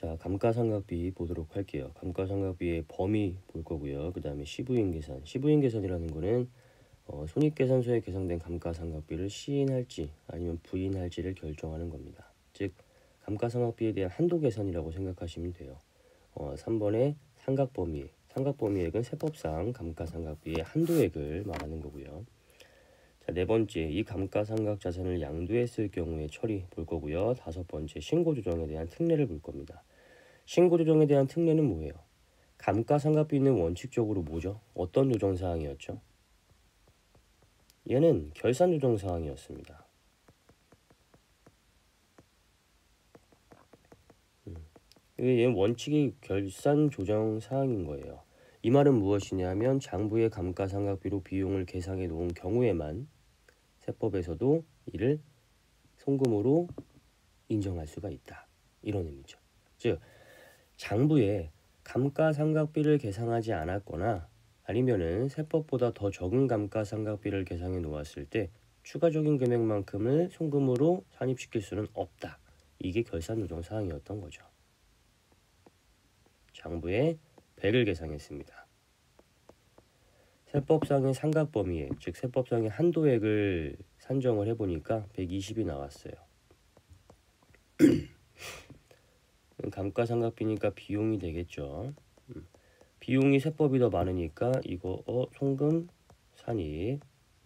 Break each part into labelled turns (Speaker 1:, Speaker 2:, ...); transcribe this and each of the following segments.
Speaker 1: 자, 감가상각비 보도록 할게요. 감가상각비의 범위 볼 거고요. 그 다음에 시부인 계산. 시부인 계산이라는 거는 손익계산서에 계상된 감가상각비를 시인할지 아니면 부인할지를 결정하는 겁니다. 즉, 감가상각비에 대한 한도 계산이라고 생각하시면 돼요. 3번의 상각범위액. 상각범위액은 세법상 감가상각비의 한도액을 말하는 거고요. 자, 네 번째, 이 감가상각 자산을 양도했을 경우의 처리 볼 거고요. 다섯 번째, 신고조정에 대한 특례를 볼 겁니다. 신고조정에 대한 특례는 뭐예요? 감가상각비는 원칙적으로 뭐죠? 어떤 조정사항이었죠? 얘는 결산조정사항이었습니다. 얘는 원칙이 결산조정사항인 거예요. 이 말은 무엇이냐면 장부의 감가상각비로 비용을 계상해 놓은 경우에만 세법에서도 이를 송금으로 인정할 수가 있다. 이런 의미죠. 즉, 장부에 감가상각비를 계상하지 않았거나 아니면은 세법보다 더 적은 감가상각비를 계상해 놓았을 때 추가적인 금액만큼을 송금으로 산입시킬 수는 없다. 이게 결산조정사항이었던 거죠. 장부에 100을 계상했습니다. 세법상의 상각범위액, 즉 세법상의 한도액을 산정을 해보니까 120이 나왔어요. 감가상각비니까 비용이 되겠죠. 비용이 세법이 더 많으니까 이거 송금 산입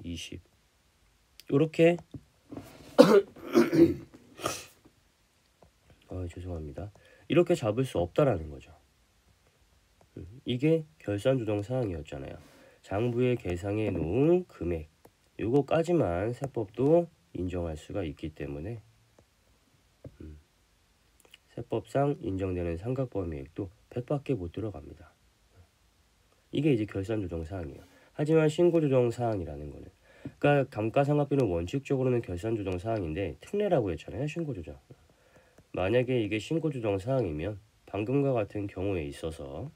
Speaker 1: 20 요렇게 죄송합니다. 이렇게 잡을 수 없다라는 거죠. 이게 결산조정사항이었잖아요. 장부에 계상해 놓은 금액 요거까지만 세법도 인정할 수가 있기 때문에 세법상 인정되는 상각범위액도 100밖에 못 들어갑니다. 이게 이제 결산조정사항이에요. 하지만 신고조정사항이라는 거는, 그러니까 감가상각비는 원칙적으로는 결산조정사항인데 특례라고 했잖아요. 신고조정. 만약에 이게 신고조정사항이면 방금과 같은 경우에 있어서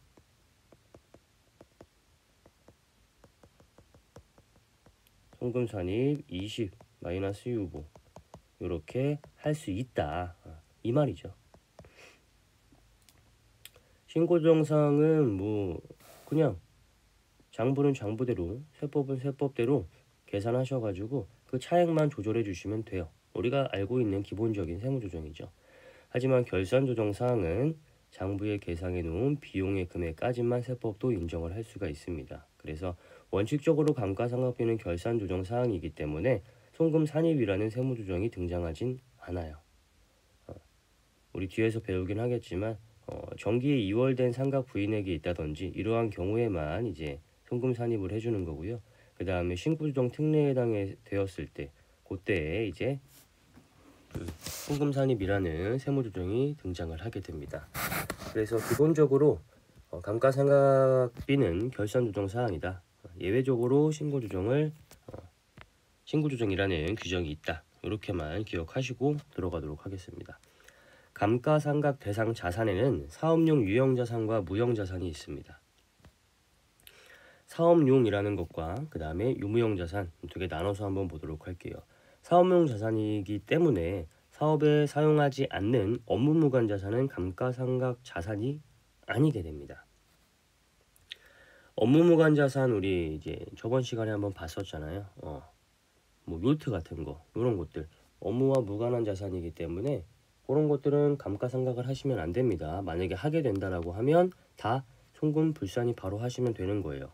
Speaker 1: 송금산입 20 마이너스 유보 이렇게 할 수 있다. 이 말이죠. 신고조정사항은 뭐 그냥 장부는 장부대로 세법은 세법대로 계산하셔가지고 그 차액만 조절해 주시면 돼요. 우리가 알고 있는 기본적인 세무조정이죠. 하지만 결산조정사항은 장부에 계상해 놓은 비용의 금액까지만 세법도 인정을 할 수가 있습니다. 그래서 원칙적으로 감가상각비는 결산조정사항이기 때문에 송금 산입이라는 세무조정이 등장하진 않아요. 우리 뒤에서 배우긴 하겠지만 정기에 이월된 상각 부인액이 있다든지 이러한 경우에만 이제 송금 산입을 해주는 거고요. 그 다음에 신고조정 특례에 해당이 되었을 때 그때에 이제 송금 산입이라는 세무조정이 등장을 하게 됩니다. 그래서 기본적으로 감가상각비는 결산조정사항이다. 예외적으로 신고조정이라는 규정이 있다. 이렇게만 기억하시고 들어가도록 하겠습니다. 감가상각 대상 자산에는 사업용 유형자산과 무형자산이 있습니다. 사업용이라는 것과 그 다음에 유무형자산 두 개 나눠서 한번 보도록 할게요. 사업용 자산이기 때문에 사업에 사용하지 않는 업무무관 자산은 감가상각 자산이 아니게 됩니다. 업무무관 자산 우리 이제 저번 시간에 한번 봤었잖아요. 뭐 요트 같은 거 이런 것들 업무와 무관한 자산이기 때문에 그런 것들은 감가상각을 하시면 안 됩니다. 만약에 하게 된다라고 하면 다 송금 불산이 바로 하시면 되는 거예요.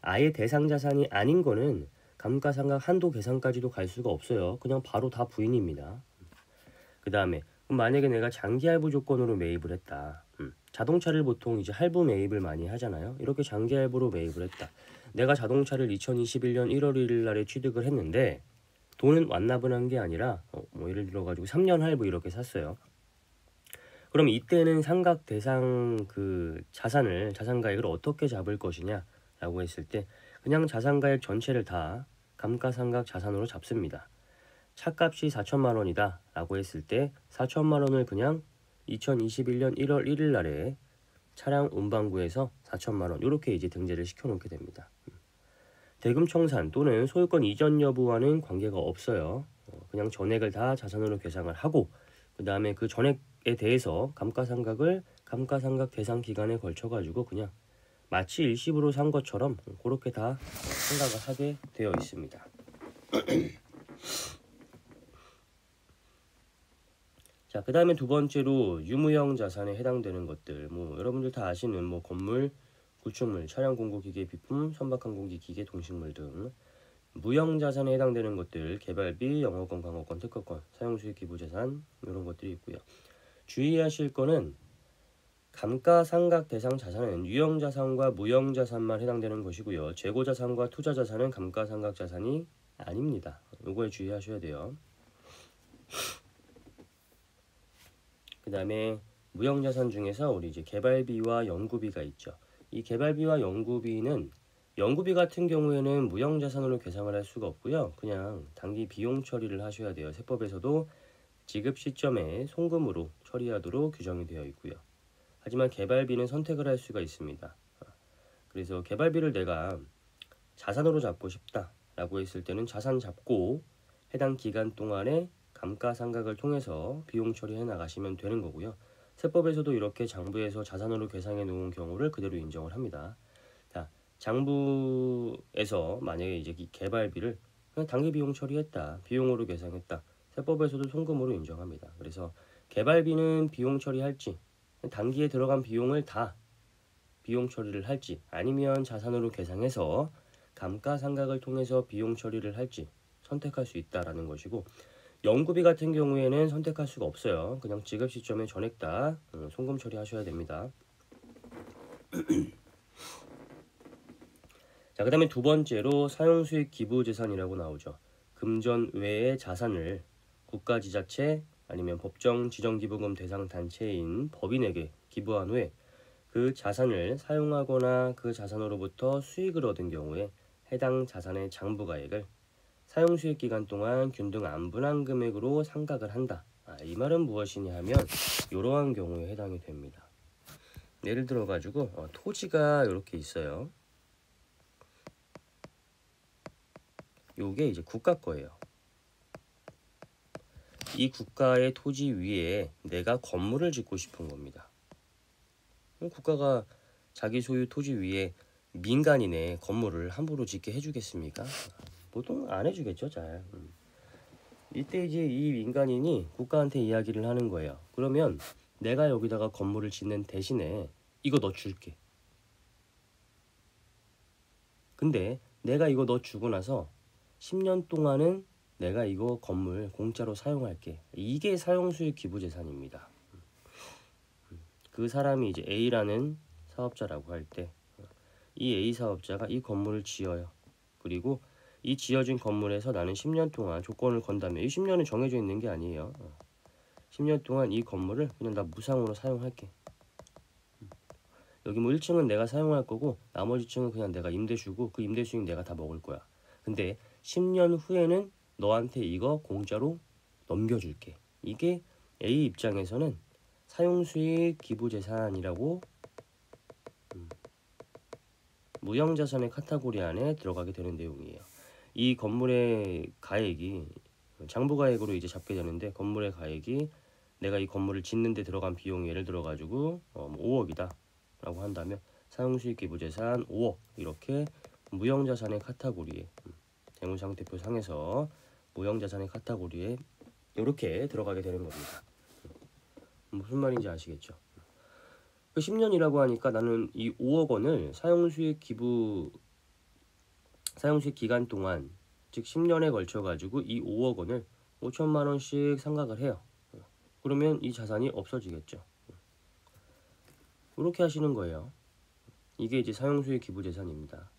Speaker 1: 아예 대상 자산이 아닌 거는 감가상각 한도 계산까지도 갈 수가 없어요. 그냥 바로 다 부인입니다. 그 다음에 만약에 내가 장기 할부 조건으로 매입을 했다. 자동차를 보통 이제 할부 매입을 많이 하잖아요. 이렇게 장기 할부로 매입을 했다. 내가 자동차를 2021년 1월 1일 날에 취득을 했는데 돈은 완납을 한 게 아니라 뭐 예를 들어 가지고 3년 할부 이렇게 샀어요. 그럼 이때는 상각 대상 그 자산가액을 어떻게 잡을 것이냐 라고 했을 때 그냥 자산가액 전체를 다 감가상각 자산으로 잡습니다. 차값이 4천만 원이다 라고 했을 때 4천만 원을 그냥 2021년 1월 1일 날에 차량 운반구에서 4천만 원 이렇게 이제 등재를 시켜놓게 됩니다. 대금 청산 또는 소유권 이전 여부와는 관계가 없어요. 그냥 전액을 다 자산으로 계상을 하고 그 다음에 그 전액에 대해서 감가상각을 감가상각 대상 기간에 걸쳐 가지고 그냥 마치 일시불로 산 것처럼 그렇게 다 생각을 하게 되어 있습니다. 자, 그 다음에 두 번째로 유무형 자산에 해당되는 것들, 뭐 여러분들 다 아시는 뭐 건물, 구축물, 차량, 공구, 기계, 비품, 선박, 항공기, 기계, 동식물 등 무형 자산에 해당되는 것들, 개발비, 영업권, 강업권, 특허권, 사용수익, 기부재산 이런 것들이 있고요. 주의하실 거는 감가상각 대상 자산은 유형 자산과 무형 자산만 해당되는 것이고요. 재고 자산과 투자 자산은 감가상각 자산이 아닙니다. 요거에 주의하셔야 돼요. 그 다음에 무형자산 중에서 우리 이제 개발비와 연구비가 있죠. 이 개발비와 연구비는 연구비 같은 경우에는 무형자산으로 계상을 할 수가 없고요. 그냥 단기 비용 처리를 하셔야 돼요. 세법에서도 지급 시점에 송금으로 처리하도록 규정이 되어 있고요. 하지만 개발비는 선택을 할 수가 있습니다. 그래서 개발비를 내가 자산으로 잡고 싶다라고 했을 때는 자산 잡고 해당 기간 동안에 감가상각을 통해서 비용 처리해 나가시면 되는 거고요. 세법에서도 이렇게 장부에서 자산으로 계상해 놓은 경우를 그대로 인정을 합니다. 자, 장부에서 만약에 이제 이 개발비를 그냥 단기 비용 처리했다, 비용으로 계상했다, 세법에서도 송금으로 인정합니다. 그래서 개발비는 비용 처리할지, 단기에 들어간 비용을 다 비용 처리를 할지, 아니면 자산으로 계상해서 감가상각을 통해서 비용 처리를 할지 선택할 수 있다라는 것이고, 연구비 같은 경우에는 선택할 수가 없어요. 그냥 지급 시점에 전액 다 송금 처리하셔야 됩니다. 자, 그 다음에 두 번째로 사용수익 기부재산이라고 나오죠. 금전 외의 자산을 국가지자체 아니면 법정 지정기부금 대상 단체인 법인에게 기부한 후에 그 자산을 사용하거나 그 자산으로부터 수익을 얻은 경우에 해당 자산의 장부가액을 사용수익 기간 동안 균등 안 분한 금액으로 상각을 한다. 이 말은 무엇이냐 하면 이러한 경우에 해당이 됩니다. 예를 들어 가지고 토지가 이렇게 있어요. 요게 이제 국가 거예요. 이 국가의 토지 위에 내가 건물을 짓고 싶은 겁니다. 국가가 자기 소유 토지 위에 민간인의 건물을 함부로 짓게 해주겠습니까? 보통 안 해주겠죠, 잘. 이때 이제 이 민간인이 국가한테 이야기를 하는 거예요. 그러면 내가 여기다가 건물을 짓는 대신에 이거 너 줄게. 근데 내가 이거 너 주고 나서 10년 동안은 내가 이거 건물 공짜로 사용할게. 이게 사용수익 기부재산입니다. 그 사람이 이제 A라는 사업자라고 할 때 이 A 사업자가 이 건물을 지어요. 그리고 이 지어진 건물에서 나는 10년 동안 조건을 건다면 이 10년은 정해져 있는 게 아니에요. 10년 동안 이 건물을 그냥 나 무상으로 사용할게. 여기 뭐 1층은 내가 사용할 거고 나머지 층은 그냥 내가 임대 주고 그 임대 수익 내가 다 먹을 거야. 근데 10년 후에는 너한테 이거 공짜로 넘겨줄게. 이게 A 입장에서는 사용수익 기부재산이라고 무형자산의 카테고리 안에 들어가게 되는 내용이에요. 이 건물의 가액이 장부가액으로 이제 잡게 되는데, 건물의 가액이 내가 이 건물을 짓는 데 들어간 비용이 예를 들어 가지고 5억이다 라고 한다면 사용수익 기부재산 5억, 이렇게 무형자산의 카테고리에 재무상태표 상에서 무형자산의 카테고리에 이렇게 들어가게 되는 겁니다. 무슨 말인지 아시겠죠? 그 10년이라고 하니까 나는 이 5억 원을 사용수익 기간 동안, 즉 10년에 걸쳐 가지고 이 5억 원을 5천만 원씩 상각을 해요. 그러면 이 자산이 없어지겠죠. 이렇게 하시는 거예요. 이게 이제 사용수익 기부재산입니다.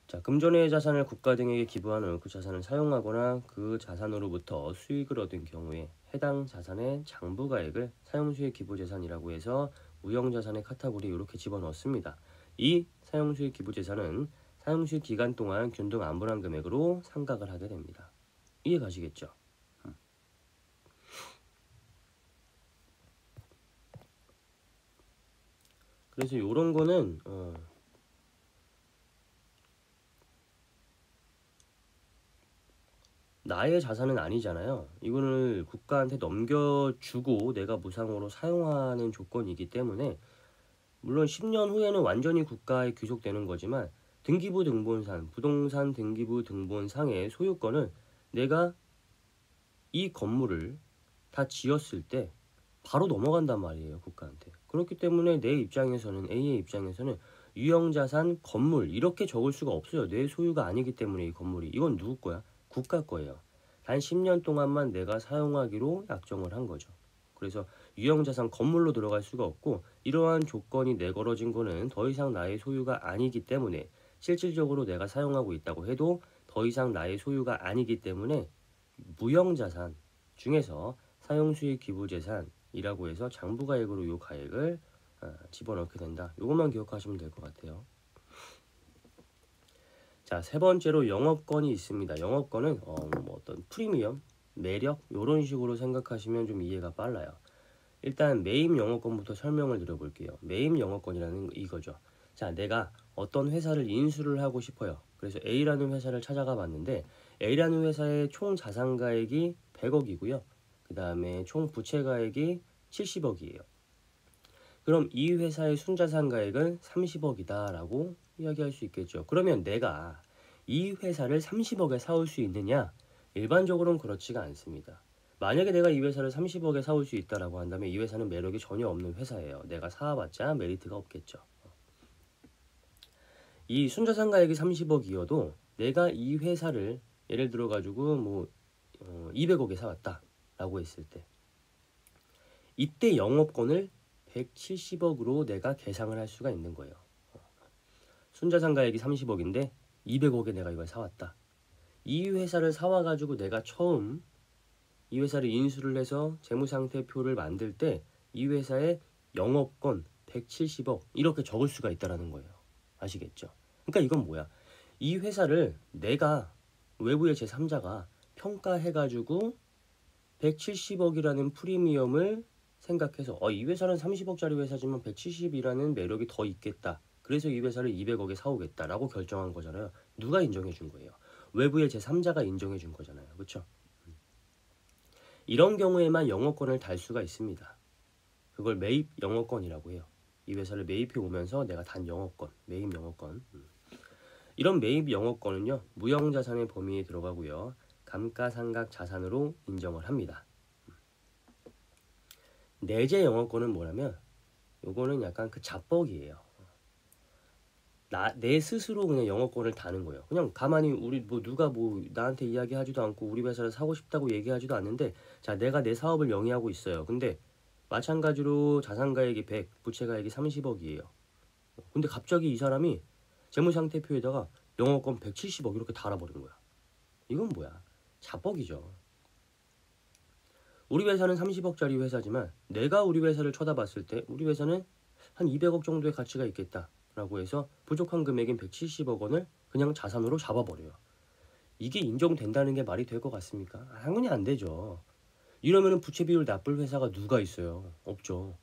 Speaker 1: 자, 금전의 자산을 국가 등에게 기부한 후 그 자산을 사용하거나 그 자산으로부터 수익을 얻은 경우에 해당 자산의 장부가액을 사용수익 기부재산이라고 해서 무형자산의 카테고리에 이렇게 집어넣습니다. 이 사용수익 기부재산은 사용수익 기간 동안 균등 안 분한 금액으로 상각을 하게 됩니다. 이해 가시겠죠? 그래서 이런 거는 나의 자산은 아니잖아요. 이거를 국가한테 넘겨주고 내가 무상으로 사용하는 조건이기 때문에 물론 10년 후에는 완전히 국가에 귀속되는 거지만 등기부 등본상, 부동산 등기부 등본상의 소유권은 내가 이 건물을 다 지었을 때 바로 넘어간단 말이에요, 국가한테. 그렇기 때문에 내 입장에서는, A의 입장에서는 유형자산 건물 이렇게 적을 수가 없어요. 내 소유가 아니기 때문에 이 건물이. 이건 누구 거야? 국가 거예요. 단 10년 동안만 내가 사용하기로 약정을 한 거죠. 그래서 유형자산 건물로 들어갈 수가 없고 이러한 조건이 내걸어진 거는 더 이상 나의 소유가 아니기 때문에 실질적으로 내가 사용하고 있다고 해도 더 이상 나의 소유가 아니기 때문에 무형자산 중에서 사용수익 기부재산이라고 해서 장부가액으로 이 가액을 집어넣게 된다. 이것만 기억하시면 될 것 같아요. 자, 세 번째로 영업권이 있습니다. 영업권은 뭐 어떤 프리미엄, 매력 이런 식으로 생각하시면 좀 이해가 빨라요. 일단 매입 영업권부터 설명을 드려볼게요. 매입 영업권이라는 이거죠. 자, 내가 어떤 회사를 인수를 하고 싶어요. 그래서 A라는 회사를 찾아가 봤는데 A라는 회사의 총 자산가액이 100억이고요. 그 다음에 총 부채가액이 70억이에요. 그럼 이 회사의 순자산가액은 30억이다 라고 이야기할 수 있겠죠. 그러면 내가 이 회사를 30억에 사올 수 있느냐? 일반적으로는 그렇지가 않습니다. 만약에 내가 이 회사를 30억에 사올 수 있다라고 한다면 이 회사는 매력이 전혀 없는 회사예요. 내가 사와봤자 메리트가 없겠죠. 이 순자산가액이 30억이어도 내가 이 회사를 예를 들어 가지고 뭐 200억에 사왔다라고 했을 때 이때 영업권을 170억으로 내가 계상을 할 수가 있는 거예요. 순자산가액이 30억인데 200억에 내가 이걸 사왔다. 이 회사를 사와가지고 내가 처음 이 회사를 인수를 해서 재무상태표를 만들 때 이 회사의 영업권 170억 이렇게 적을 수가 있다는 거예요. 아시겠죠? 그러니까 이건 뭐야? 이 회사를 내가 외부의 제3자가 평가해가지고 170억이라는 프리미엄을 생각해서 이 회사는 30억짜리 회사지만 170이라는 매력이 더 있겠다. 그래서 이 회사를 200억에 사오겠다라고 결정한 거잖아요. 누가 인정해 준 거예요? 외부의 제3자가 인정해 준 거잖아요. 그렇죠? 이런 경우에만 영업권을 달 수가 있습니다. 그걸 매입 영업권이라고 해요. 이 회사를 매입해 오면서 내가 단 영업권, 매입 영업권. 이런 매입 영업권은요. 무형자산의 범위에 들어가고요. 감가상각 자산으로 인정을 합니다. 내재 영업권은 뭐냐면 요거는 약간 그 자뻑이에요. 내 스스로 그냥 영업권을 다는 거예요. 그냥 가만히 우리 뭐 누가 뭐 나한테 이야기하지도 않고 우리 회사를 사고 싶다고 얘기하지도 않는데 자 내가 내 사업을 영위하고 있어요. 근데 마찬가지로 자산가액이 100, 부채가액이 30억이에요. 근데 갑자기 이 사람이 재무상태표에다가 영업권 170억 이렇게 달아버린 거야. 이건 뭐야? 자뻑이죠. 우리 회사는 30억짜리 회사지만 내가 우리 회사를 쳐다봤을 때 우리 회사는 한 200억 정도의 가치가 있겠다 라고 해서 부족한 금액인 170억 원을 그냥 자산으로 잡아버려요. 이게 인정된다는 게 말이 될 것 같습니까? 당연히 안 되죠. 이러면 부채 비율 나쁠 회사가 누가 있어요? 없죠.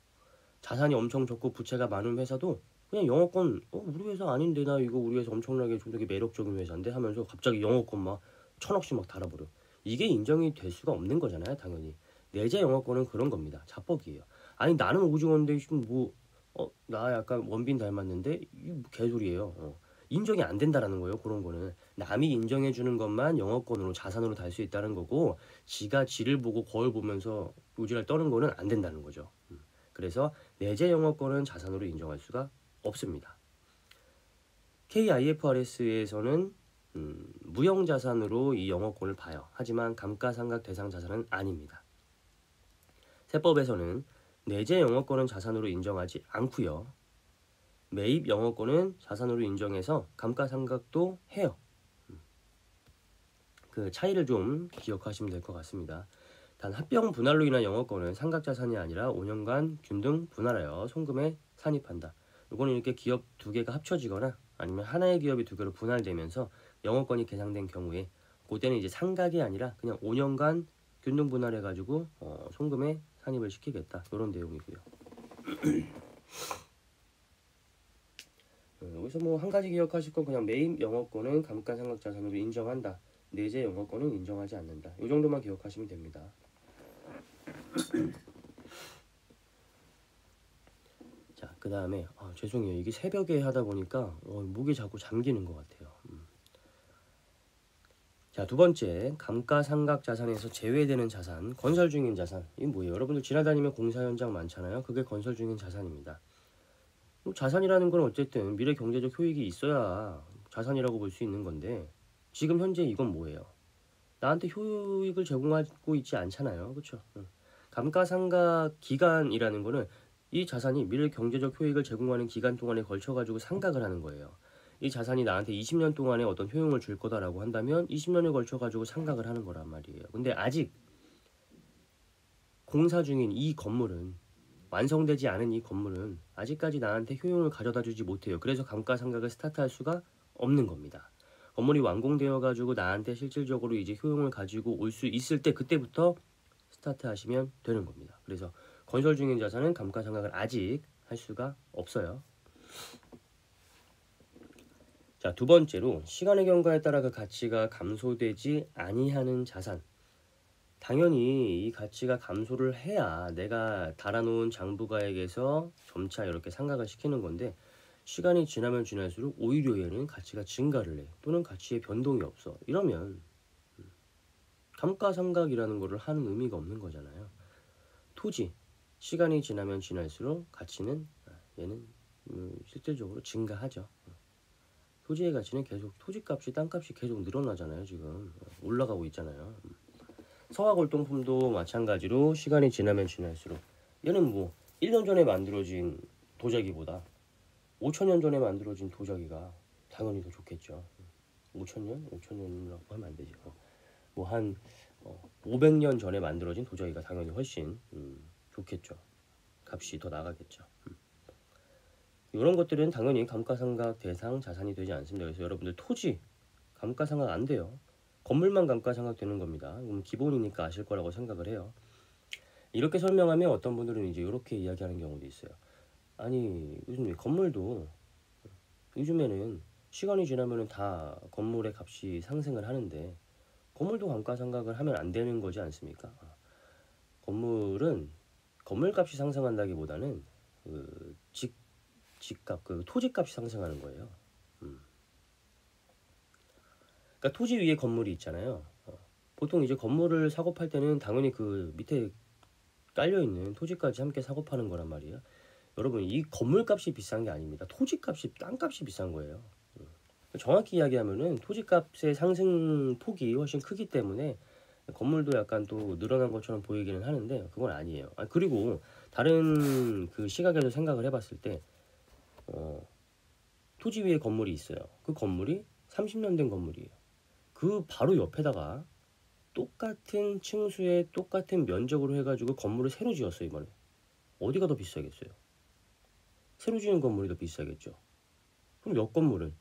Speaker 1: 자산이 엄청 적고 부채가 많은 회사도 그냥 영업권 우리 회사 아닌데 나 이거 우리 회사 엄청나게 좀 되게 매력적인 회사인데 하면서 갑자기 영업권 막 1000억씩 막 달아버려. 이게 인정이 될 수가 없는 거잖아요. 당연히. 내재 영업권은 그런 겁니다. 자뻑이에요. 아니 나는 오징어인데 나 약간 원빈 닮았는데 이게 뭐 개소리예요. 인정이 안 된다라는 거예요. 그런 거는 남이 인정해 주는 것만 영업권으로 자산으로 달 수 있다는 거고 지가 지를 보고 거울 보면서 요지를 떠는 거는 안 된다는 거죠. 그래서 내재 영업권은 자산으로 인정할 수가 없습니다. KIFRS에서는 무형자산으로 이 영업권을 봐요. 하지만 감가상각 대상 자산은 아닙니다. 세법에서는 내재 영업권은 자산으로 인정하지 않고요. 매입 영업권은 자산으로 인정해서 감가상각도 해요. 그 차이를 좀 기억하시면 될 것 같습니다. 단 합병 분할로 인한 영업권은 상각자산이 아니라 5년간 균등 분할하여 송금에 산입한다. 이거는 이렇게 기업 두 개가 합쳐지거나 아니면 하나의 기업이 두 개로 분할되면서 영업권이 개상된 경우에 그때는 이제 상각이 아니라 그냥 5년간 균등 분할해가지고 송금에 산입을 시키겠다. 이런 내용이고요. 여기서 뭐 한 가지 기억하실 건 그냥 매입 영업권은 감가상각자산으로 인정한다. 내재 영어권은 인정하지 않는다. 이 정도만 기억하시면 됩니다. 자, 그 다음에 죄송해요. 이게 새벽에 하다 보니까 목이 자꾸 잠기는 것 같아요. 자, 두 번째, 감가상각 자산에서 제외되는 자산, 건설 중인 자산. 이게 뭐예요? 여러분들 지나다니면 공사 현장 많잖아요. 그게 건설 중인 자산입니다. 자산이라는 건 어쨌든 미래 경제적 효익이 있어야 자산이라고 볼 수 있는 건데, 지금 현재 이건 뭐예요? 나한테 효익을 제공하고 있지 않잖아요. 그렇죠? 감가상각 기간이라는 거는 이 자산이 미래 경제적 효익을 제공하는 기간 동안에 걸쳐 가지고 상각을 하는 거예요. 이 자산이 나한테 20년 동안에 어떤 효용을 줄 거다라고 한다면 20년에 걸쳐 가지고 상각을 하는 거란 말이에요. 근데 아직 공사 중인 이 건물은, 완성되지 않은 이 건물은 아직까지 나한테 효용을 가져다 주지 못해요. 그래서 감가상각을 스타트할 수가 없는 겁니다. 건물이 완공되어 가지고 나한테 실질적으로 이제 효용을 가지고 올 수 있을 때 그때부터 스타트 하시면 되는 겁니다. 그래서 건설 중인 자산은 감가상각을 아직 할 수가 없어요. 자, 두 번째로 시간의 경과에 따라 그 가치가 감소되지 아니하는 자산. 당연히 이 가치가 감소를 해야 내가 달아놓은 장부가액에서 점차 이렇게 상각을 시키는 건데, 시간이 지나면 지날수록 오히려 얘는 가치가 증가를 해. 또는 가치의 변동이 없어. 이러면 감가상각이라는 거를 하는 의미가 없는 거잖아요. 토지, 시간이 지나면 지날수록 가치는 얘는 실질적으로 증가하죠. 토지의 가치는 계속, 토지값이, 땅값이 계속 늘어나잖아요. 지금 올라가고 있잖아요. 서화골동품도 마찬가지로 시간이 지나면 지날수록 얘는 뭐 1년 전에 만들어진 도자기보다 5천년 전에 만들어진 도자기가 당연히 더 좋겠죠. 5천년? 5천년이라고 하면 안 되지. 뭐 한 500년 전에 만들어진 도자기가 당연히 훨씬 좋겠죠. 값이 더 나가겠죠. 이런 것들은 당연히 감가상각 대상 자산이 되지 않습니다. 그래서 여러분들 토지 감가상각 안 돼요. 건물만 감가상각 되는 겁니다. 기본이니까 아실 거라고 생각을 해요. 이렇게 설명하면 어떤 분들은 이제 이렇게 이야기하는 경우도 있어요. 아니, 요즘 건물도 요즘에는 시간이 지나면 다 건물의 값이 상승을 하는데 건물도 감가상각을 하면 안 되는 거지 않습니까? 건물은 건물값이 상승한다기보다는 그 집값, 그 토지값이 상승하는 거예요. 그러니까 토지 위에 건물이 있잖아요. 보통 이제 건물을 사고 팔 때는 당연히 그 밑에 깔려 있는 토지까지 함께 사고 파는 거란 말이에요. 여러분, 이 건물값이 비싼 게 아닙니다. 토지값이, 땅값이 비싼 거예요. 정확히 이야기하면은 토지값의 상승 폭이 훨씬 크기 때문에 건물도 약간 또 늘어난 것처럼 보이기는 하는데 그건 아니에요. 그리고 다른 그 시각에서 생각을 해봤을 때 토지 위에 건물이 있어요. 그 건물이 30년 된 건물이에요. 그 바로 옆에다가 똑같은 층수에 똑같은 면적으로 해가지고 건물을 새로 지었어요. 이번에 어디가 더 비싸겠어요? 새로 지은 건물이 더 비싸겠죠. 그럼 옆 건물은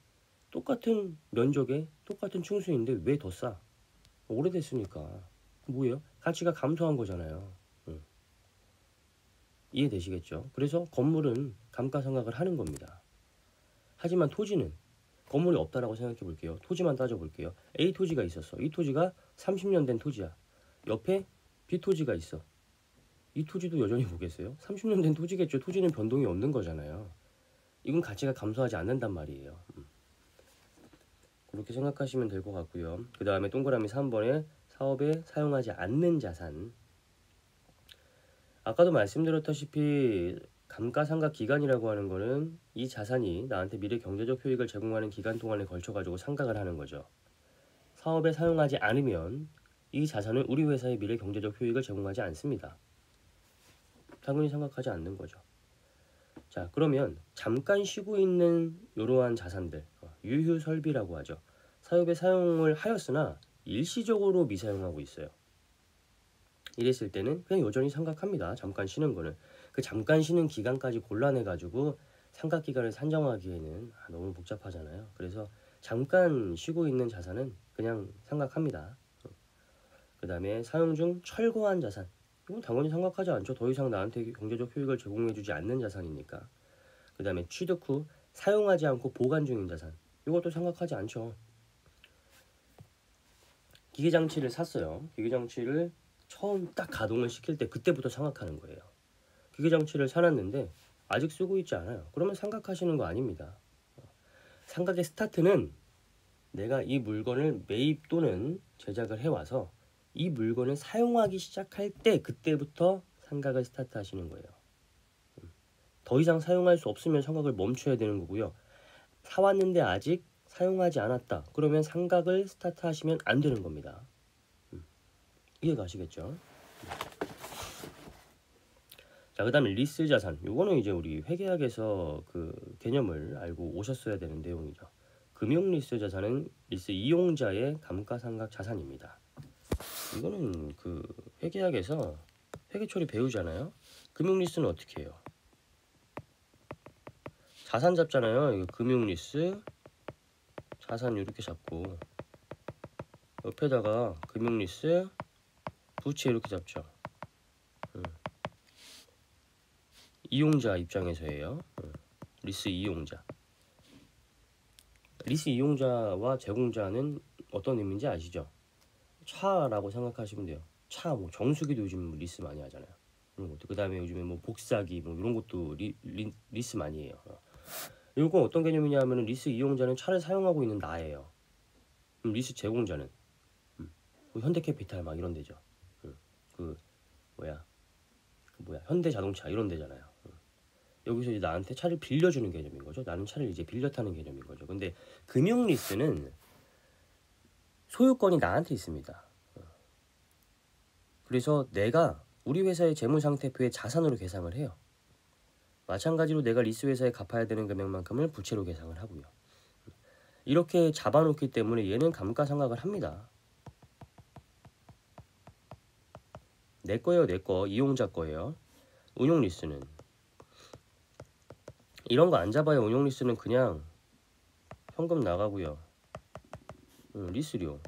Speaker 1: 똑같은 면적에 똑같은 층수인데 왜 더 싸? 오래됐으니까. 뭐예요? 가치가 감소한 거잖아요. 이해되시겠죠? 그래서 건물은 감가상각을 하는 겁니다. 하지만 토지는, 건물이 없다라고 생각해 볼게요. 토지만 따져 볼게요. A 토지가 있었어. 이 토지가 30년 된 토지야. 옆에 B 토지가 있어. 이 토지도 여전히 보겠어요? 30년 된 토지겠죠. 토지는 변동이 없는 거잖아요. 이건 가치가 감소하지 않는단 말이에요. 그렇게 생각하시면 될 것 같고요. 그 다음에 동그라미 3번에 사업에 사용하지 않는 자산. 아까도 말씀드렸다시피 감가상각 기간이라고 하는 거는 이 자산이 나한테 미래 경제적 효익을 제공하는 기간 동안에 걸쳐 가지고 상각을 하는 거죠. 사업에 사용하지 않으면 이 자산은 우리 회사의 미래 경제적 효익을 제공하지 않습니다. 당연히 생각하지 않는 거죠. 자, 그러면 잠깐 쉬고 있는 이러한 자산들, 유휴설비라고 하죠. 사업에 사용을 하였으나 일시적으로 미사용하고 있어요. 이랬을 때는 그냥 여전히 상각합니다. 잠깐 쉬는 거는. 그 잠깐 쉬는 기간까지 골라내가지고 상각 기간을 산정하기에는 너무 복잡하잖아요. 그래서 잠깐 쉬고 있는 자산은 그냥 상각합니다. 그 다음에 사용 중 철거한 자산. 이건 당연히 상각하지 않죠. 더 이상 나한테 경제적 효익을 제공해주지 않는 자산이니까. 그 다음에 취득 후 사용하지 않고 보관 중인 자산. 이것도 상각하지 않죠. 기계장치를 샀어요. 기계장치를 처음 딱 가동을 시킬 때 그때부터 생각하는 거예요. 기계장치를 사놨는데 아직 쓰고 있지 않아요. 그러면 생각하시는 거 아닙니다. 생각의 스타트는 내가 이 물건을 매입 또는 제작을 해와서 이 물건을 사용하기 시작할 때 그때부터 생각을 스타트 하시는 거예요. 더 이상 사용할 수 없으면 생각을 멈춰야 되는 거고요. 사왔는데 아직 사용하지 않았다. 그러면 생각을 스타트 하시면 안 되는 겁니다. 이해가 가시겠죠? 자, 그 다음에 리스 자산. 요거는 이제 우리 회계학에서 그 개념을 알고 오셨어야 되는 내용이죠. 금융 리스 자산은 리스 이용자의 감가상각 자산입니다. 이거는 그 회계학에서 회계처리 배우잖아요. 금융 리스는 어떻게 해요? 자산 잡잖아요. 이거 금융 리스 자산 이렇게 잡고 옆에다가 금융 리스 부채 이렇게 잡죠. 이용자 입장에서예요. 리스 이용자. 리스 이용자와 제공자는 어떤 의미인지 아시죠? 차라고 생각하시면 돼요. 차, 뭐 정수기도 요즘 리스 많이 하잖아요. 그런 것도. 그 다음에 요즘에 뭐 복사기 뭐 이런 것도 리스 많이 해요. 이건 어떤 개념이냐 하면은 리스 이용자는 차를 사용하고 있는 나예요. 리스 제공자는 현대캐피탈 막 이런 데죠. 그 뭐야 현대자동차 이런 데잖아요. 여기서 이제 나한테 차를 빌려주는 개념인 거죠. 나는 차를 이제 빌려 타는 개념인 거죠. 근데 금융 리스는 소유권이 나한테 있습니다. 그래서 내가 우리 회사의 재무상태표에 자산으로 계상을 해요. 마찬가지로 내가 리스 회사에 갚아야 되는 금액만큼을 부채로 계상을 하고요. 이렇게 잡아놓기 때문에 얘는 감가상각을 합니다. 내 거예요, 내 거. 이용자 거예요. 운용 리스는 이런 거 안 잡아요. 운용 리스는 그냥 현금 나가고요. 리스료.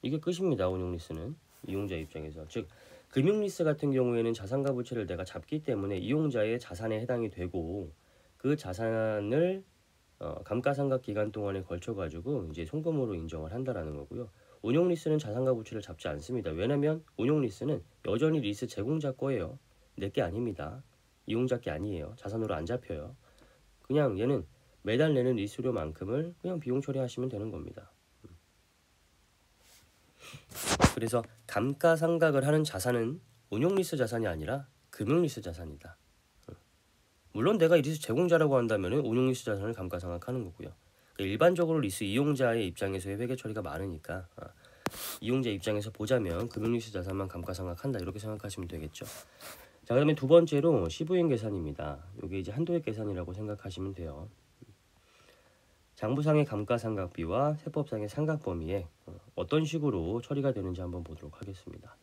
Speaker 1: 이게 끝입니다. 운용 리스는 이용자 입장에서. 즉 금융 리스 같은 경우에는 자산과 부채를 내가 잡기 때문에 이용자의 자산에 해당이 되고 그 자산을 감가상각 기간 동안에 걸쳐 가지고 이제 송금으로 인정을 한다라는 거고요. 운용 리스는 자산과 부채를 잡지 않습니다. 왜냐면 운용 리스는 여전히 리스 제공자 거예요. 내 게 아닙니다. 이용자 게 아니에요. 자산으로 안 잡혀요. 그냥 얘는 매달 내는 리스료만큼을 그냥 비용 처리하시면 되는 겁니다. 그래서 감가상각을 하는 자산은 운용리스 자산이 아니라 금융리스 자산이다. 물론 내가 이 리스 제공자라고 한다면 운용리스 자산을 감가상각하는 거고요. 일반적으로 리스 이용자의 입장에서의 회계 처리가 많으니까 이용자 입장에서 보자면 금융리스 자산만 감가상각한다 이렇게 생각하시면 되겠죠. 자, 그다음에 두 번째로 시부인 계산입니다. 이게 이제 한도액 계산이라고 생각하시면 돼요. 장부상의 감가상각비와 세법상의 상각 범위에 어떤 식으로 처리가 되는지 한번 보도록 하겠습니다.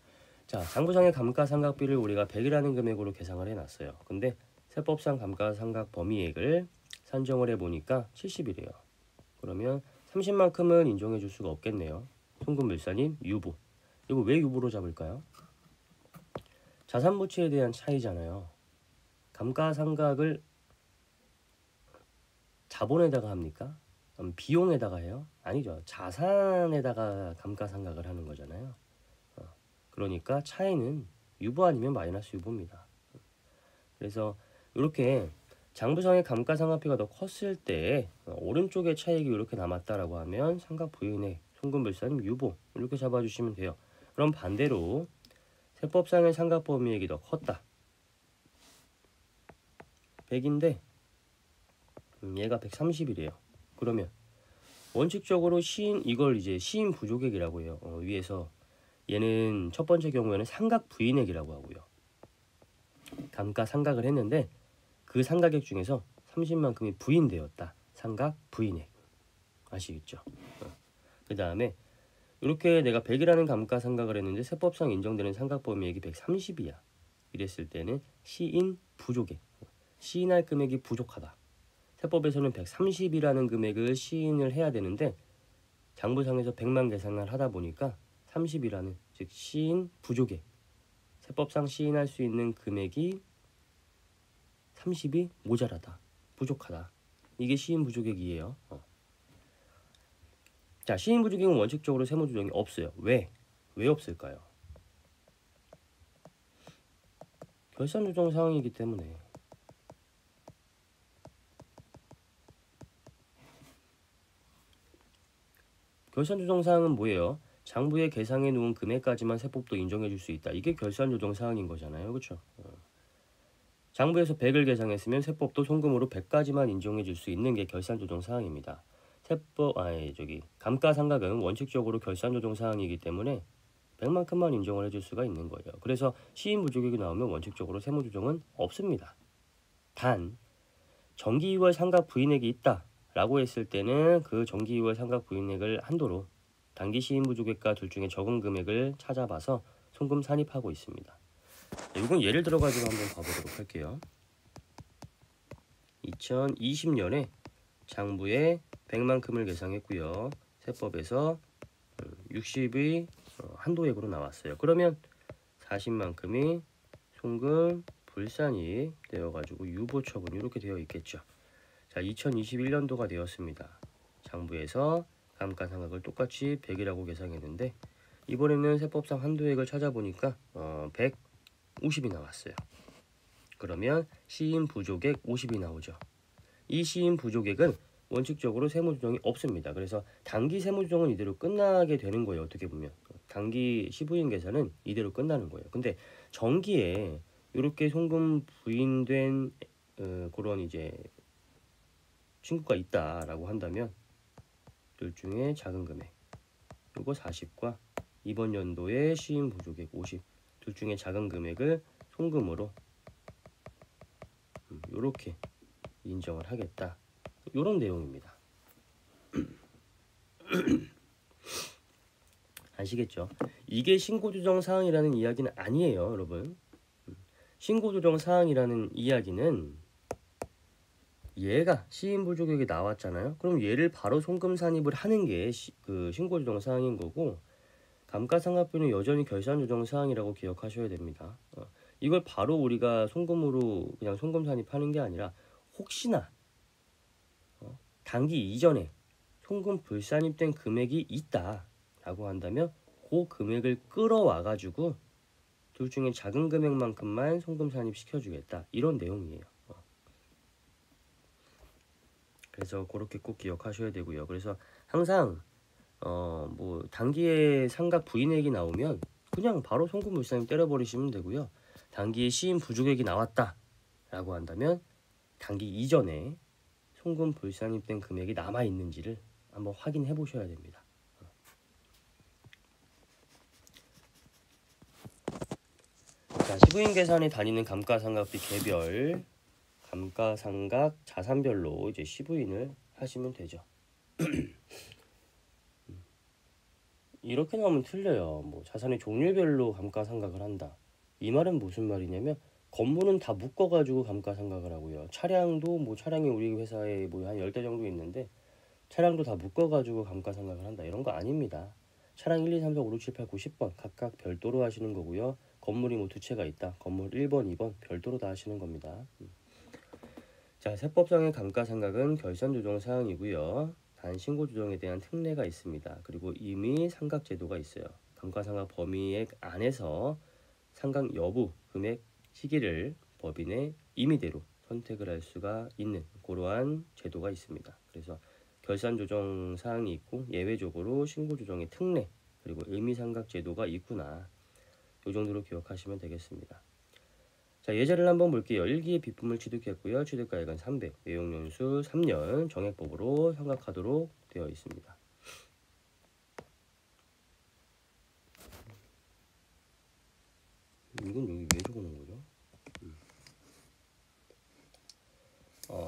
Speaker 1: 자, 장부상의 감가상각비를 우리가 100이라는 금액으로 계상을 해놨어요. 근데 세법상 감가상각 범위액을 산정을 해보니까 70이래요. 그러면 30만큼은 인정해 줄 수가 없겠네요. 송금물사님 유보. 이거 왜 유보로 잡을까요? 자산부채에 대한 차이잖아요. 감가상각을 자본에다가 합니까? 비용에다가 해요? 아니죠. 자산에다가 감가상각을 하는 거잖아요. 그러니까 차이는 유보 아니면 마이너스 유보입니다. 그래서 이렇게 장부상의 감가상각비가 더 컸을 때 오른쪽에 차익이 이렇게 남았다라고 하면 상각 부인액, 송금물사님 유보 이렇게 잡아주시면 돼요. 그럼 반대로 세법상의 상각 범위액이 더 컸다. 100인데 얘가 130이래요. 그러면 원칙적으로 이걸 이제 시인 부족액이라고 해요. 위에서 얘는 첫 번째 경우에는 상각 부인액이라고 하고요. 감가상각을 했는데 그 상각액 중에서 30만큼이 부인되었다. 상각 부인액. 아시겠죠? 그 다음에 이렇게 내가 100이라는 감가상각을 했는데 세법상 인정되는 상각 범위액이 130이야. 이랬을 때는 시인 부족액. 시인할 금액이 부족하다. 세법에서는 130이라는 금액을 시인을 해야 되는데 장부상에서 100만 계산을 하다 보니까 30이라는 즉 시인 부족액. 세법상 시인할 수 있는 금액이 30이 모자라다. 부족하다. 이게 시인 부족액이에요. 자, 시인부조기는 원칙적으로 세무조정이 없어요. 왜? 왜 없을까요? 결산조정 사항이기 때문에. 결산조정 사항은 뭐예요? 장부에 계상해 놓은 금액까지만 세법도 인정해 줄 수 있다. 이게 결산조정 사항인 거잖아요. 그렇죠? 장부에서 100을 계상했으면 세법도 송금으로 100까지만 인정해 줄 수 있는 게 결산조정 사항입니다. 감가상각은 원칙적으로 결산조정 사항이기 때문에 100만큼만 인정을 해줄 수가 있는 거예요. 그래서 시인부조격이 나오면 원칙적으로 세무조정은 없습니다. 단 정기 2월 상각 부인액이 있다 라고 했을 때는 그 정기 2월 상각 부인액을 한도로 단기 시인부조객과 둘 중에 적은 금액을 찾아봐서 송금 산입하고 있습니다. 이건 예를 들어가지고 한번 봐보도록 할게요. 2020년에 장부에 100만큼을 계상했고요. 세법에서 60의 한도액으로 나왔어요. 그러면 40만큼이 송금 불산입 되어가지고 유보처분 이렇게 되어 있겠죠. 자, 2021년도가 되었습니다. 장부에서 감가상각을 똑같이 100이라고 계상했는데 이번에는 세법상 한도액을 찾아보니까 150이 나왔어요. 그러면 시인 부조객 50이 나오죠. 이 시인 부조객은 원칙적으로 세무조정이 없습니다. 그래서 단기 세무조정은 이대로 끝나게 되는 거예요. 어떻게 보면 단기 시부인 계산은 이대로 끝나는 거예요. 근데 정기에 이렇게 송금 부인된 그런 이제 친구가 있다라고 한다면 둘 중에 작은 금액 요거 40과 이번 연도의 시인 부조객 50 둘 중에 작은 금액을 송금으로 이렇게 인정을 하겠다. 이런 내용입니다. 아시겠죠? 이게 신고조정 사항이라는 이야기는 아니에요, 여러분. 신고조정 사항이라는 이야기는 얘가 시인부조격이 나왔잖아요. 그럼 얘를 바로 송금 산입을 하는 게 그 신고조정 사항인 거고 감가상각비는 여전히 결산조정 사항이라고 기억하셔야 됩니다. 이걸 바로 우리가 송금으로 그냥 송금 산입하는 게 아니라 혹시나 단기 이전에 송금 불산입된 금액이 있다라고 한다면 그 금액을 끌어와 가지고 둘 중에 작은 금액만큼만 송금 산입시켜주겠다 이런 내용이에요. 그래서 그렇게 꼭 기억하셔야 되고요. 그래서 항상 뭐 단기에 상각 부인액이 나오면 그냥 바로 송금 불산입 때려버리시면 되고요. 단기에 시인 부족액이 나왔다라고 한다면 단기 이전에 송금 불산입된 금액이 남아 있는지를 한번 확인해 보셔야 됩니다. 자, 시부인 계산에 다니는 감가상각비 개별 감가상각 자산별로 이제 시부인을 하시면 되죠. 이렇게 나오면 틀려요. 뭐 자산의 종류별로 감가상각을 한다. 이 말은 무슨 말이냐면 건물은 다 묶어가지고 감가상각을 하고요. 차량도 뭐 차량이 우리 회사에 뭐 한 10대 정도 있는데 차량도 다 묶어가지고 감가상각을 한다. 이런 거 아닙니다. 차량 1, 2, 3, 4, 5, 6, 7, 8, 9, 10번 각각 별도로 하시는 거고요. 건물이 뭐 두 채가 있다. 건물 1번, 2번 별도로 다 하시는 겁니다. 자, 세법상의 감가상각은 결산조정 사항이고요. 단 신고조정에 대한 특례가 있습니다. 그리고 임의 상각제도가 있어요. 감가상각 범위액 안에서 상각 여부, 금액, 시기를 법인의 임의대로 선택을 할 수가 있는 그러한 제도가 있습니다. 그래서 결산조정 사항이 있고 예외적으로 신고조정의 특례 그리고 임의상각제도가 있구나. 이 정도로 기억하시면 되겠습니다. 자, 예제를 한번 볼게요. 1기의 비품을 취득했고요. 취득가액은 300, 내용연수 3년 정액법으로 상각하도록 되어 있습니다. 이건 여기 왜 적어놓은 거죠?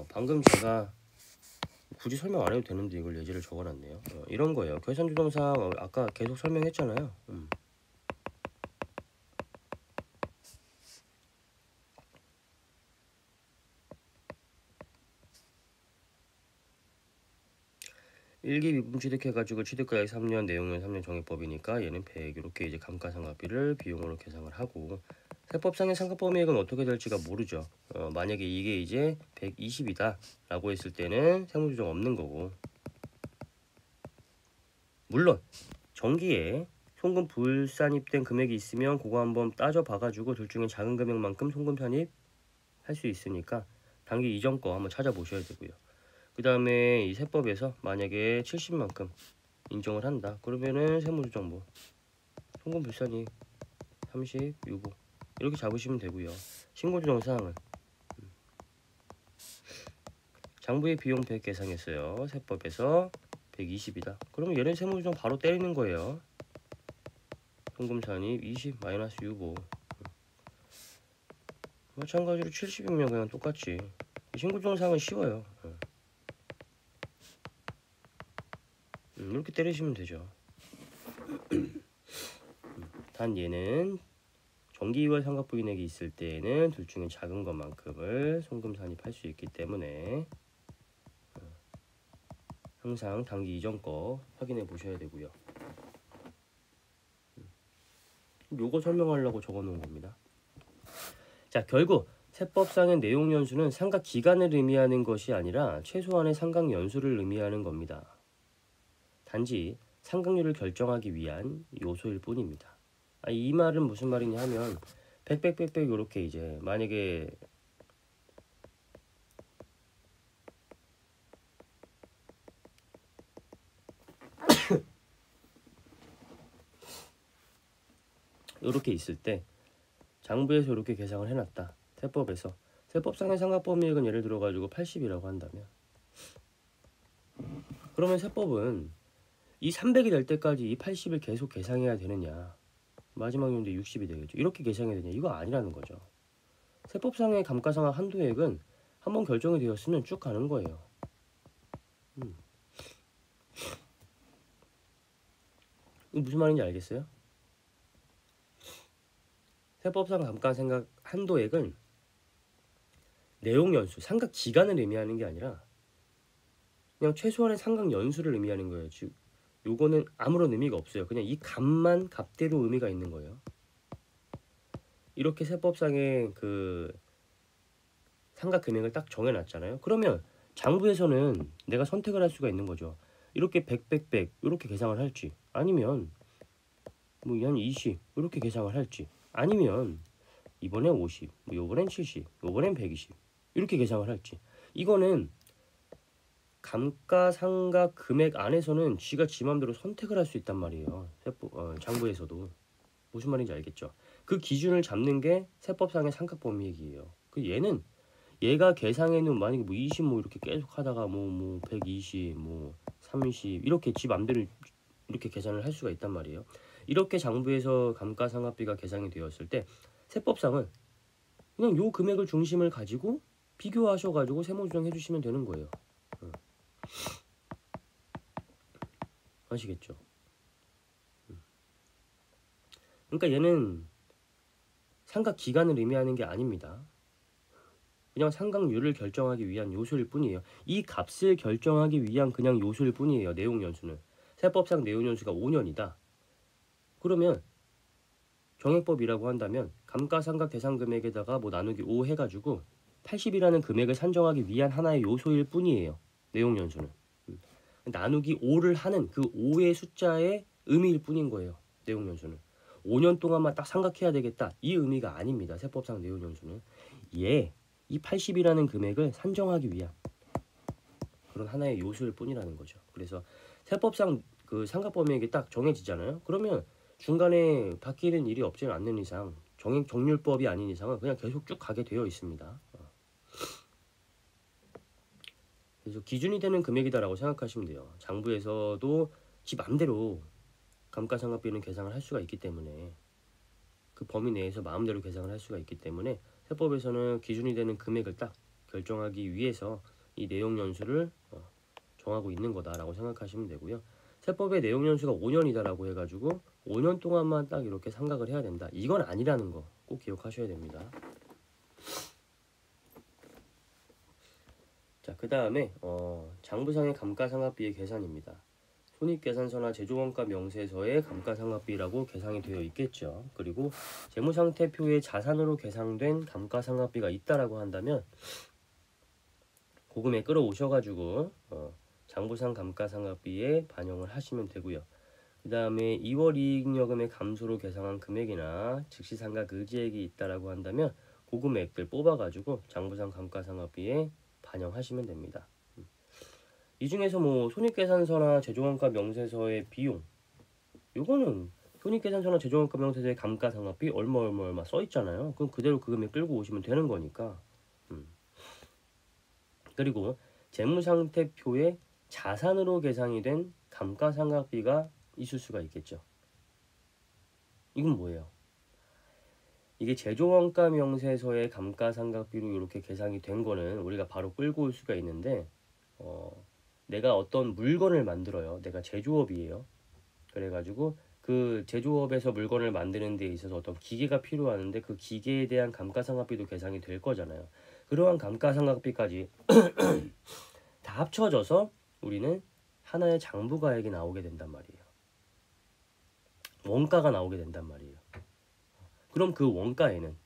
Speaker 1: 방금 제가 굳이 설명 안 해도 되는데 이걸 예제를 적어놨네요. 이런 거예요. 결산조정사항 아까 계속 설명했잖아요. 1기 비품 취득해가지고 취득가액 3년, 내용은 3년 정액법이니까 얘는 100 이렇게 이제 감가상각비를 비용으로 계상을 하고 세법상의 상각범위액은 어떻게 될지가 모르죠. 만약에 이게 이제 120이다 라고 했을 때는 세무조정 없는 거고 물론 정기에 송금 불산입된 금액이 있으면 그거 한번 따져 봐가지고 둘 중에 작은 금액만큼 송금 편입할 수 있으니까 단기 이전 거 한번 찾아보셔야 되고요. 그 다음에 이 세법에서 만약에 70만큼 인정을 한다 그러면은 세무조정부 송금 불산입 30 유보 이렇게 잡으시면 되고요. 신고조정사항은 장부의 비용 100 계상했어요. 세법에서 120이다. 그러면 얘는 세무조정 바로 때리는 거예요. 송금 산입 20 마이너스 유보. 마찬가지로 70이면 그냥 똑같지. 신고조정사항은 쉬워요. 이렇게 때리시면 되죠. 단 얘는 정기 2월 상각부인액이 있을 때에는 둘 중에 작은 것만큼을 송금 산입할 수 있기 때문에 항상 단기 이전 거 확인해 보셔야 되고요. 요거 설명하려고 적어 놓은 겁니다. 자, 결국 세법상의 내용 연수는 상각 기간을 의미하는 것이 아니라 최소한의 상각 연수를 의미하는 겁니다. 단지 상각률을 결정하기 위한 요소일 뿐입니다. 이 말은 무슨 말이냐 하면 백백백백 요렇게 이제 만약에 요렇게 있을 때 장부에서 이렇게 계상을 해놨다. 세법에서 세법상의 상각범위액은 예를 들어 가지고 80이라고 한다면 그러면 세법은 이 300이 될 때까지 이 80을 계속 계상해야 되느냐 마지막 요인데 60이 되겠죠. 이렇게 계상해야 되냐 이거 아니라는 거죠. 세법상의 감가상각 한도액은 한번 결정이 되었으면 쭉 가는 거예요. 이거 무슨 말인지 알겠어요? 세법상 감가상각 한도액은 내용 연수, 상각 기간을 의미하는 게 아니라 그냥 최소한의 상각 연수를 의미하는 거예요. 즉 요거는 아무런 의미가 없어요. 그냥 이 값만 값대로 의미가 있는 거예요. 이렇게 세법상의 그 상각 금액을 딱 정해놨잖아요. 그러면 장부에서는 내가 선택을 할 수가 있는 거죠. 이렇게 100 이렇게 계상을 할지 아니면 뭐 한 20 이렇게 계상을 할지 아니면 이번엔 50, 뭐 요번엔 70, 요번엔 120 이렇게 계상을 할지 이거는 감가상각 금액 안에서는 쥐가 지 맘대로 선택을 할 수 있단 말이에요. 장부에서도 무슨 말인지 알겠죠? 그 기준을 잡는 게 세법상의 상각범위액이에요. 그 얘는 얘가 계상해 놓은 만약에 뭐 20 뭐 이렇게 계속 하다가 뭐 120, 뭐 30 이렇게 지 맘대로 이렇게 계산을 할 수가 있단 말이에요. 이렇게 장부에서 감가상각비가 계산이 되었을 때 세법상은 그냥 요 금액을 중심을 가지고 비교하셔가지고 세무조정 해주시면 되는 거예요. 아시겠죠? 그러니까 얘는 상각 기간을 의미하는 게 아닙니다. 그냥 상각률을 결정하기 위한 요소일 뿐이에요. 이 값을 결정하기 위한 그냥 요소일 뿐이에요. 내용 연수는. 세법상 내용 연수가 5년이다. 그러면 정액법이라고 한다면 감가상각 대상 금액에다가 뭐 나누기 5 해가지고 80이라는 금액을 산정하기 위한 하나의 요소일 뿐이에요. 내용 연수는. 나누기 5를 하는 그 5의 숫자의 의미일 뿐인 거예요. 내용 연수는. 5년 동안만 딱 상각해야 되겠다. 이 의미가 아닙니다. 세법상 내용 연수는. 이 80이라는 금액을 산정하기 위한 그런 하나의 요소일 뿐이라는 거죠. 그래서 세법상 그 상각범위액이 딱 정해지잖아요. 그러면 중간에 바뀌는 일이 없지는 않는 이상 정률법이 아닌 이상은 그냥 계속 쭉 가게 되어 있습니다. 그래서 기준이 되는 금액이다라고 생각하시면 돼요. 장부에서도 지 맘대로 감가상각비는 계상을 할 수가 있기 때문에 그 범위 내에서 마음대로 계상을 할 수가 있기 때문에 세법에서는 기준이 되는 금액을 딱 결정하기 위해서 이 내용 연수를 정하고 있는 거다라고 생각하시면 되고요. 세법의 내용 연수가 5년이다라고 해가지고 5년 동안만 딱 이렇게 상각을 해야 된다. 이건 아니라는 거 꼭 기억하셔야 됩니다. 자, 그 다음에 장부상의 감가상각비의 계산입니다. 손익계산서나 제조원가 명세서의 감가상각비라고 계상이 되어 있겠죠. 그리고 재무상태표에 자산으로 계상된 감가상각비가 있다라고 한다면 고금에 끌어오셔가지고 장부상 감가상각비에 반영을 하시면 되고요. 그 다음에 2월 이익잉여금의 감소로 계상한 금액이나 즉시상각 의지액이 있다라고 한다면 그 금액들 뽑아가지고 장부상 감가상각비에 반영하시면 됩니다. 이 중에서 뭐 손익계산서나 제조원가 명세서의 비용, 요거는 손익계산서나 제조원가 명세서의 감가상각비 얼마 써 있잖아요. 그럼 그대로 그 금액 끌고 오시면 되는 거니까. 그리고 재무상태표에 자산으로 계상이 된 감가상각비가 있을 수가 있겠죠. 이건 뭐예요? 이게 제조원가 명세서의 감가상각비로 이렇게 계상이 된 거는 우리가 바로 끌고 올 수가 있는데, 내가 어떤 물건을 만들어요. 내가 제조업이에요. 그래가지고 그 제조업에서 물건을 만드는 데 있어서 어떤 기계가 필요하는데 그 기계에 대한 감가상각비도 계상이 될 거잖아요. 그러한 감가상각비까지 다 합쳐져서 우리는 하나의 장부가액이 나오게 된단 말이에요. 원가가 나오게 된단 말이에요. 그럼 그 원가에는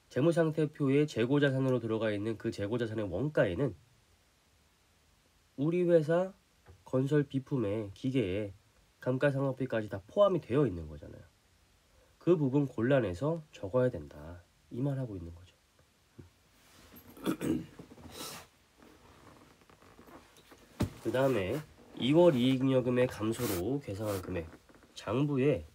Speaker 1: 재무상태표에 재고자산으로 들어가 있는 그 재고자산의 원가에는 우리 회사 건설 비품의 기계에 감가상각비까지 다 포함이 되어 있는 거잖아요. 그 부분 골라내서 적어야 된다. 이 말 하고 있는 거죠. 그 다음에 2월 이익잉여금의 감소로 계상한 금액, 장부에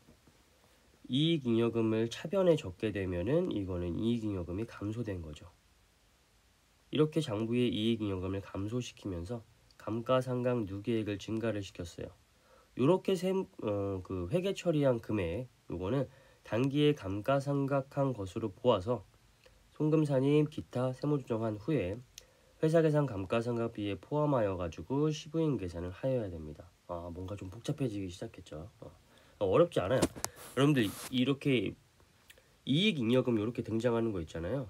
Speaker 1: 이익잉여금을 차변에 적게 되면은 이거는 이익잉여금이 감소된 거죠. 이렇게 장부의 이익잉여금을 감소시키면서 감가상각 누계액을 증가를 시켰어요. 이렇게 그 회계 처리한 금액, 요거는 단기에 감가상각한 것으로 보아서 송금사님 기타 세무조정한 후에 회사계산 감가상각비에 포함하여 가지고 시부인 계산을 하여야 됩니다. 뭔가 좀 복잡해지기 시작했죠. 어렵지 않아요. 여러분들 이렇게 이익잉여금 이렇게 등장하는 거 있잖아요.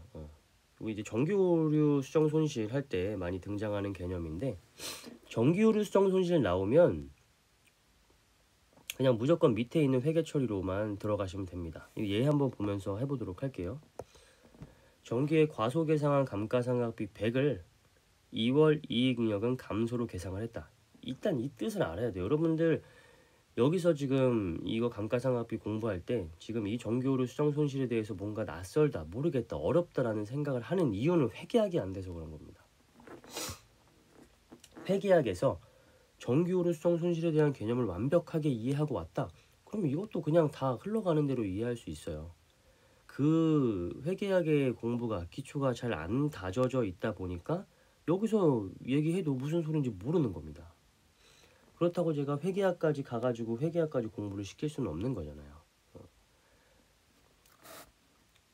Speaker 1: 이거 이제 정기오류 수정 손실 할 때 많이 등장하는 개념인데, 정기오류 수정 손실 나오면 그냥 무조건 밑에 있는 회계 처리로만 들어가시면 됩니다. 얘 한번 보면서 해보도록 할게요. 정기에 과소계상한 감가상각비 100을 2월 이익잉여금 감소로 계상을 했다. 일단 이 뜻을 알아야 돼요. 여러분들 여기서 지금 이거 감가상각비 공부할 때 지금 이 정기오류 수정 손실에 대해서 뭔가 낯설다, 모르겠다, 어렵다라는 생각을 하는 이유는 회계학이 안 돼서 그런 겁니다. 회계학에서 정기오류 수정 손실에 대한 개념을 완벽하게 이해하고 왔다. 그럼 이것도 그냥 다 흘러가는 대로 이해할 수 있어요. 그 회계학의 공부가 기초가 잘 안 다져져 있다 보니까 여기서 얘기해도 무슨 소린지 모르는 겁니다. 그렇다고 제가 회계학까지 가가지고 회계학까지 공부를 시킬 수는 없는 거잖아요.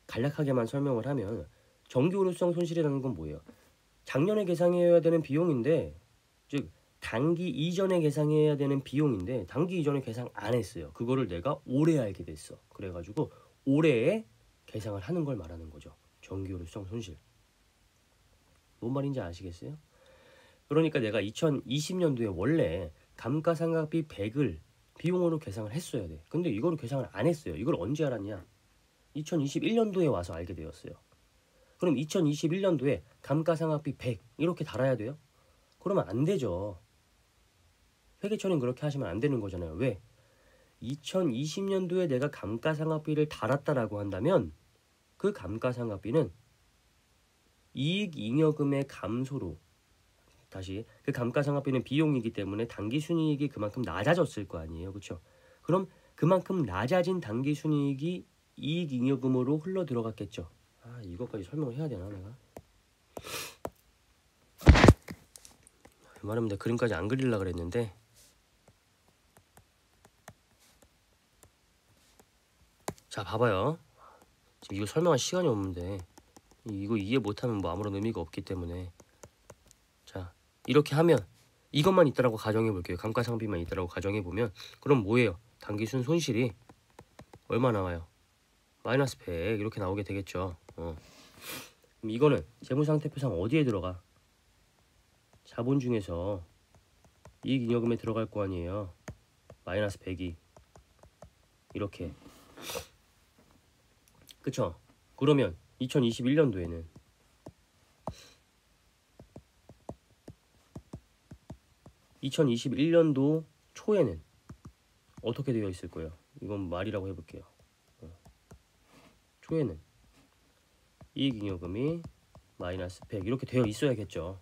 Speaker 1: 간략하게만 설명을 하면 정기오류성 손실이라는 건 뭐예요? 작년에 계상해야 되는 비용인데, 즉 단기 이전에 계상해야 되는 비용인데 단기 이전에 계상 안 했어요. 그거를 내가 올해 알게 됐어. 그래가지고 올해에 계상을 하는 걸 말하는 거죠. 정기오류성 손실. 뭔 말인지 아시겠어요? 그러니까 내가 2020년도에 원래 감가상각비 100을 비용으로 계상을 했어야 돼. 근데 이거를 계상을 안 했어요. 이걸 언제 알았냐? 2021년도에 와서 알게 되었어요. 그럼 2021년도에 감가상각비 100 이렇게 달아야 돼요? 그러면 안 되죠. 회계처리는 그렇게 하시면 안 되는 거잖아요. 왜? 2020년도에 내가 감가상각비를 달았다라고 한다면 그 감가상각비는 이익잉여금의 감소로, 다시 그 감가상각비는 비용이기 때문에 당기순이익이 그만큼 낮아졌을 거 아니에요. 그렇죠? 그럼 그만큼 낮아진 당기순이익이 이익잉여금으로 흘러 들어갔겠죠. 이것까지 설명을 해야 되나 내가? 말하면 내가 그림까지 안 그리려고 그랬는데, 자 봐봐요. 지금 이거 설명할 시간이 없는데 이거 이해 못하면 뭐 아무런 의미가 없기 때문에, 자 이렇게 하면 이것만 있다라고 가정해 볼게요. 감가상각비만 있다라고 가정해 보면 그럼 뭐예요? 당기순 손실이 얼마 나와요? 마이너스 100 이렇게 나오게 되겠죠. 그럼 이거는 재무상태표상 어디에 들어가? 자본 중에서 이익잉여금에 들어갈 거 아니에요. 마이너스 100이 이렇게. 그쵸? 그러면 2021년도에는 2021년도 초에는 어떻게 되어 있을 거예요? 이건 말이라고 해볼게요. 초에는 이익잉여금이 마이너스 100 이렇게 되어 있어야겠죠.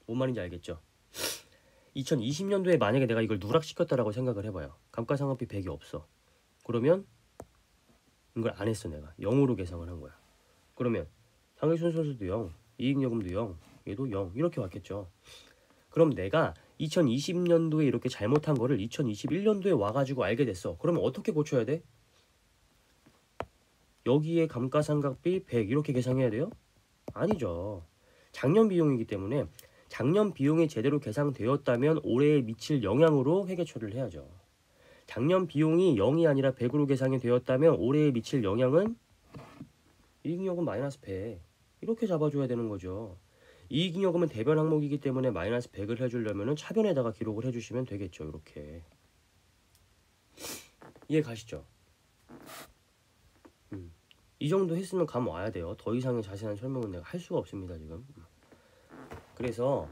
Speaker 1: 뭔 말인지 알겠죠? 2020년도에 만약에 내가 이걸 누락시켰다라고 생각을 해봐요. 감가상각비 100이 없어. 그러면 이걸 안 했어. 내가 0으로 계산을 한 거야. 그러면 당기순손실도 0, 이익잉여금도 0, 얘도 0 이렇게 왔겠죠. 그럼 내가 2020년도에 이렇게 잘못한 거를 2021년도에 와가지고 알게 됐어. 그러면 어떻게 고쳐야 돼? 여기에 감가상각비 100 이렇게 계산해야 돼요? 아니죠. 작년 비용이기 때문에 작년 비용이 제대로 계산되었다면 올해에 미칠 영향으로 회계 처리를 해야죠. 작년 비용이 0이 아니라 100으로 계산이 되었다면 올해에 미칠 영향은 이익잉여금 마이너스 100 이렇게 잡아줘야 되는 거죠. 이익잉여금은 대변 항목이기 때문에 마이너스 100을 해주려면 차변에다가 기록을 해주시면 되겠죠. 이렇게 이해 가시죠? 이 정도 했으면 감 와야 돼요. 더 이상의 자세한 설명은 내가 할 수가 없습니다 지금. 그래서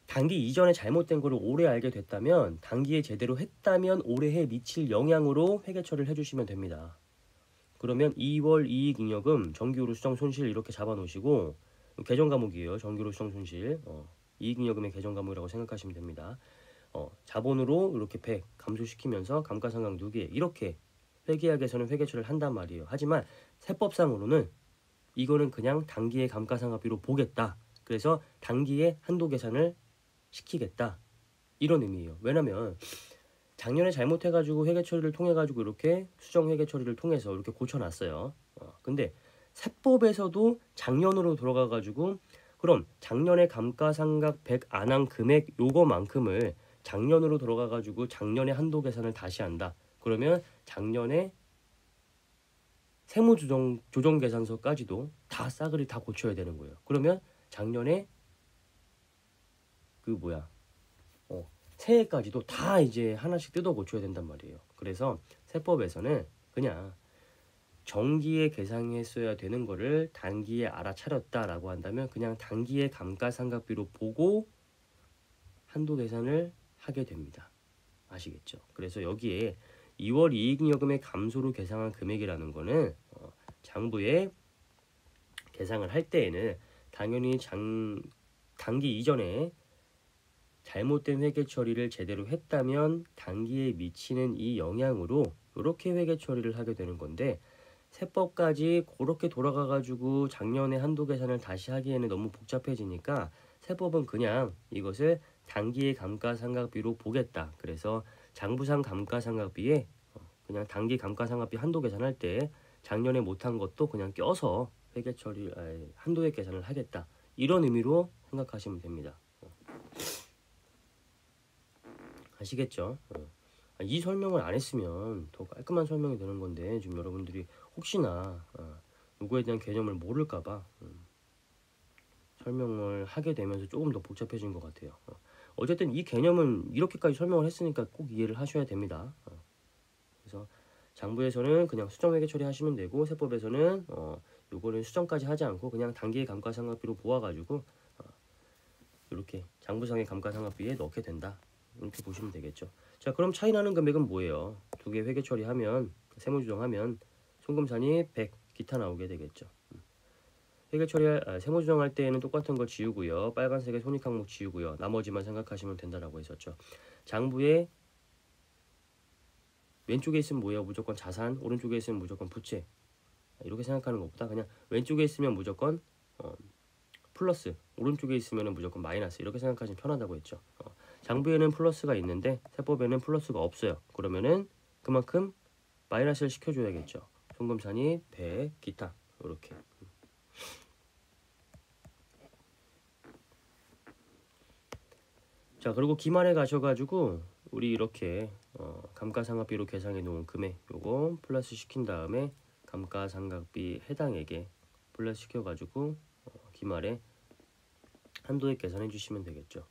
Speaker 1: 단기 이전에 잘못된 거를 올해 알게 됐다면 단기에 제대로 했다면 올해에 미칠 영향으로 회계 처리를 해주시면 됩니다. 그러면 2월 이익잉여금 정기후로 수정 손실 이렇게 잡아 놓으시고 계정 과목이에요. 정기후로 수정 손실 이익잉여금의 계정 과목이라고 생각하시면 됩니다. 자본으로 이렇게 100 감소시키면서 감가상각 누계 이렇게 회계학에서는 회계 처리를 한단 말이에요. 하지만 세법상으로는 이거는 그냥 단기의 감가상각비로 보겠다. 그래서 단기에 한도 계산을 시키겠다. 이런 의미예요. 왜냐면 작년에 잘못해가지고 회계 처리를 통해가지고 이렇게 수정 회계 처리를 통해서 이렇게 고쳐놨어요. 근데 세법에서도 작년으로 돌아가가지고 그럼 작년에 감가상각 100 안 한 금액 요거만큼을 작년으로 돌아가가지고 작년에 한도 계산을 다시 한다. 그러면 작년에 세무조정계산서까지도 다 싸그리 다 고쳐야 되는 거예요. 그러면 작년에 새해까지도 다 이제 하나씩 뜯어 고쳐야 된단 말이에요. 그래서 세법에서는 그냥 정기에 계산했어야 되는 거를 단기에 알아차렸다라고 한다면 그냥 단기의 감가상각비로 보고 한도 계산을 하게 됩니다. 아시겠죠? 그래서 여기에 2월 이익잉여금의 감소로 계상한 금액이라는 거는 장부에 계상을 할 때에는 당연히 단기 이전에 잘못된 회계 처리를 제대로 했다면 단기에 미치는 이 영향으로 이렇게 회계 처리를 하게 되는 건데 세법까지 그렇게 돌아가가지고 작년에 한도 계산을 다시 하기에는 너무 복잡해지니까 세법은 그냥 이것을 단기의 감가상각비로 보겠다. 그래서 장부상 감가상각비에 그냥 단기 감가상각비 한도 계산할 때 작년에 못한 것도 그냥 껴서 회계 처리 한도액 계산을 하겠다. 이런 의미로 생각하시면 됩니다. 아시겠죠? 이 설명을 안 했으면 더 깔끔한 설명이 되는 건데 지금 여러분들이 혹시나 이거에 대한 개념을 모를까봐 설명을 하게 되면서 조금 더 복잡해진 것 같아요. 어쨌든 이 개념은 이렇게까지 설명을 했으니까 꼭 이해를 하셔야 됩니다. 그래서 장부에서는 그냥 수정회계 처리하시면 되고 세법에서는 요거는 수정까지 하지 않고 그냥 단기의 감가상각비로 보아가지고 이렇게 장부상의 감가상각비에 넣게 된다. 이렇게 보시면 되겠죠. 자, 그럼 차이 나는 금액은 뭐예요? 두 개 회계 처리하면 세무조정하면 송금산이 100 기타 나오게 되겠죠. 회계 처리할 세무조정할 때에는 똑같은 거 지우고요. 빨간색의 손익항목 지우고요. 나머지만 생각하시면 된다라고 했었죠. 장부에 왼쪽에 있으면 뭐예요? 무조건 자산, 오른쪽에 있으면 무조건 부채. 이렇게 생각하는 것보다 그냥 왼쪽에 있으면 무조건 플러스, 오른쪽에 있으면 무조건 마이너스 이렇게 생각하시면 편하다고 했죠. 장부에는 플러스가 있는데 세법에는 플러스가 없어요. 그러면은 그만큼 마이너스를 시켜줘야겠죠. 송금산이 100 기타 이렇게. 자, 그리고 기말에 가셔가지고 우리 이렇게 감가상각비로 계상해 놓은 금액 요거 플러스 시킨 다음에 감가상각비 해당액에 플러스 시켜가지고 기말에 한도액 계산해 주시면 되겠죠.